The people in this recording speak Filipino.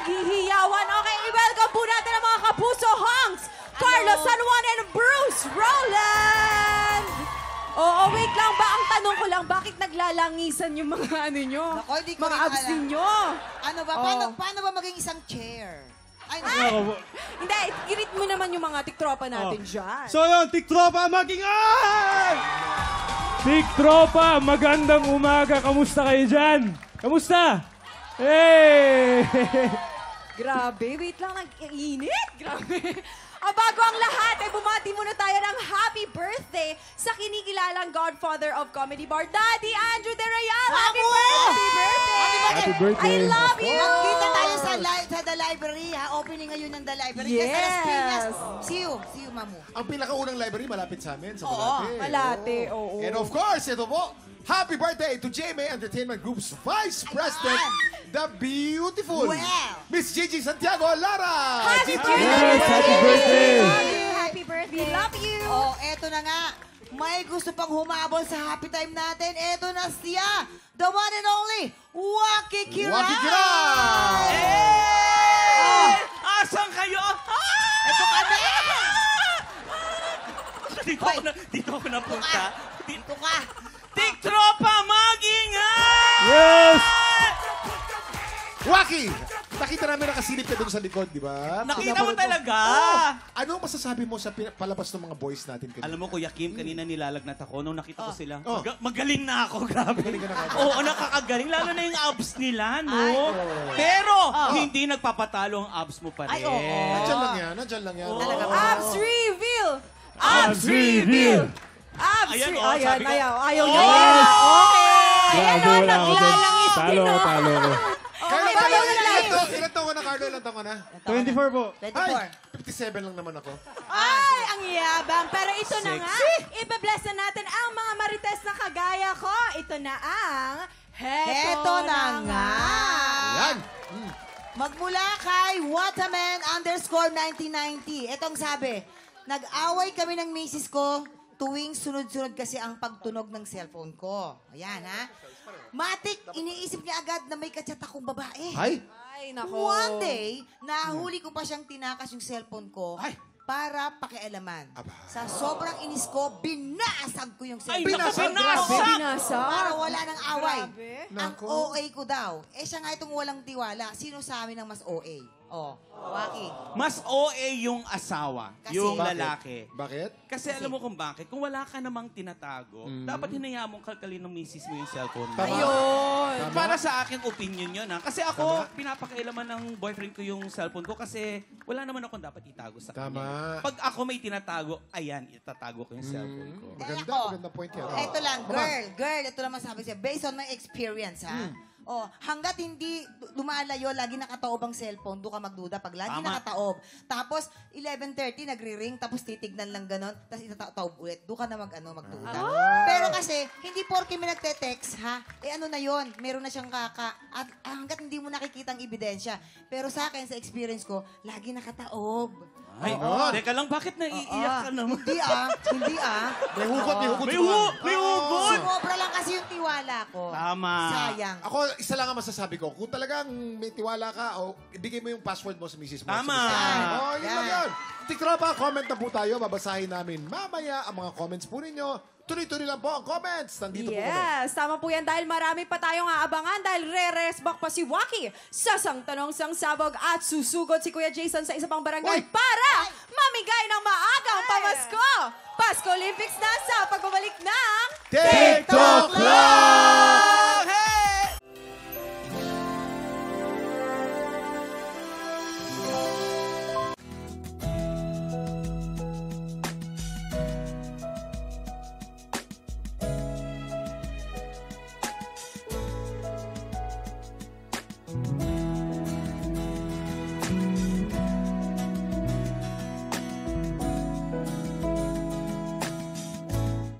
naghihiyawan. Okay, i-welcome po natin ang mga kapuso honks. Carlos San Juan and Bruce Roland. Oo, wait lang ba? Ang tanong ko lang, bakit naglalangisan yung mga ano nyo? Nako, hindi ko mga rin abs alam. ninyo? Ano ba? Paano ba maging isang chair? Ay, Hindi, i-read mo naman yung mga tiktropa natin dyan. So yun, tiktropa, mag-ingay! Tiktropa, magandang umaga. Kamusta kayo dyan? Kamusta? Hey! Grabe, wait lang, nag-iinit. Grabe. Bago ang lahat, bumati muna tayo ng happy birthday sa kinikilalang Godfather of Comedy Bar, Daddy Andrew De Real. Happy birthday! Happy birthday. I love you! magkita tayo sa The Library, ha? Opening ngayon ng The Library. Yes. Sa Las Piñas. See you, Mamu. Ang pinakaunang library malapit sa amin, sa Oo, Malate. Malate, oo. And of course, ito po, happy birthday to GMA Entertainment Group's Vice President, the beautiful Wow. Miss Gigi Santiago Lara. Happy Gigi. birthday! Yes, happy birthday! Happy birthday! We love you! Oh, eto na nga. May gusto pang humabol sa happy time natin. Eto na siya. The one and only, Waki Kiray! Waki Kiray! Hey! Asan kayo? Ito kami! Dito ako napunta. Ito ka. Tiktropa, mag-ingay! Yes! Waki! Nakita namin nakasilip ka doon sa likod, di ba? Nakita mo talaga? Ano masasabi mo sa palabas ng mga boys natin kanina? Alam mo, Kuya Kim, kanina nilalagnat ako nung nakita ko sila. Oh. Magaling na ako, grabe. Magaling ka na kagad. Oo, nakakagaling. Lalo na yung abs nila, no? Pero, hindi nagpapatalo ang abs mo pa rin. Ay, oo. Nandyan lang yan. Talaga ba? Abs reveal! Abs reveal! Abs Ayan, reveal! oh, Ayan, sabi ko. ayaw niya. Yes! Okay! Ayan Grabe, o, wala ako dyan. naglalangis din Talo o. ko, talo ko. Carlo, ayaw niya. ilan taon ko na, Carlo? Ilan taon ko na? 24 po. 24. Ay, 57 lang naman ako. Ay, ang yabang. Pero ito na nga, ibe-bless na natin ang mga marites na kagaya ko. Ito na ang Heto na nga. Yan. Magmula kay Wataman_1990. Itong sabi, nag-away kami ng misis ko tuwing sunod-sunod kasi ang pagtunog ng cellphone ko. Ayan, ha? Matik, iniisip niya agad na may kachat akong babae. Ay, Ay, nako. One day, nahuli ko pa siyang tinakas yung cellphone ko Ay. para pakialaman. Aba. Sa sobrang inis ko, binasag ko yung Ay, cellphone. naku, Binasag? binasag! Binasa? Para wala ng away. Grabe. Ang Nako. OA ko daw. Siya nga itong walang tiwala. Sino sa amin ang mas OA? Oh, Waki. Mas OA yung asawa, Kasi- yung Bakit? lalaki. Bakit? Kasi alam mo kung bakit? Kung wala ka namang tinatago, dapat hinayaan mong kalkalin ng misis mo yung cellphone mo. Tama. Ayun. Para sa akin, opinion yun. Ha? Kasi ako, pinapakailaman ng boyfriend ko yung cellphone ko kasi wala naman akong dapat itago sa Tama. kanya. Pag ako may tinatago, ayan, itatago ko yung cellphone ko. Maganda, Ako, maganda point yan. Ito lang, girl, ito naman sabi siya, based on my experience, ha? Oh, hanggat hindi lumalayo, lagi nakataob ang cellphone, doon ka magduda pag lagi Tama. nakataob. Tapos, 11:30, nagri-ring, tapos titignan lang ganon, tapos itataob ulit, doon ka na magduda. Pero kasi, hindi porke may nagte-text, ha? Ano na yon, meron na siyang at hanggat hindi mo nakikita ang ebidensya. Pero sa akin, sa experience ko, lagi nakataob. Ay, teka lang, bakit naiiyak ka naman? Hindi ah. May hugot, may hugot. May hugot! Sumobra lang kasi yung tiwala ko. Tama. Sayang. Ako, isa lang ang masasabi ko. Kung talagang may tiwala ka, ibigay mo yung password mo sa misis mo. Tama. Yun lang yun. Tiktropa, comment na po tayo. Babasahin namin mamaya ang mga comments po ninyo. Tuloy-tuloy lang po ang comments. Nandito po kami. Yes, tama po yan dahil marami pa tayong aabangan dahil re-resback pa si Waki sa sang tanong sang sabog at susugod si Kuya Jason sa isa pang barangay Uy! para mamigay ng maagang pamasko. Pasko Olympics na sa pagbabalik ng TikTok Live!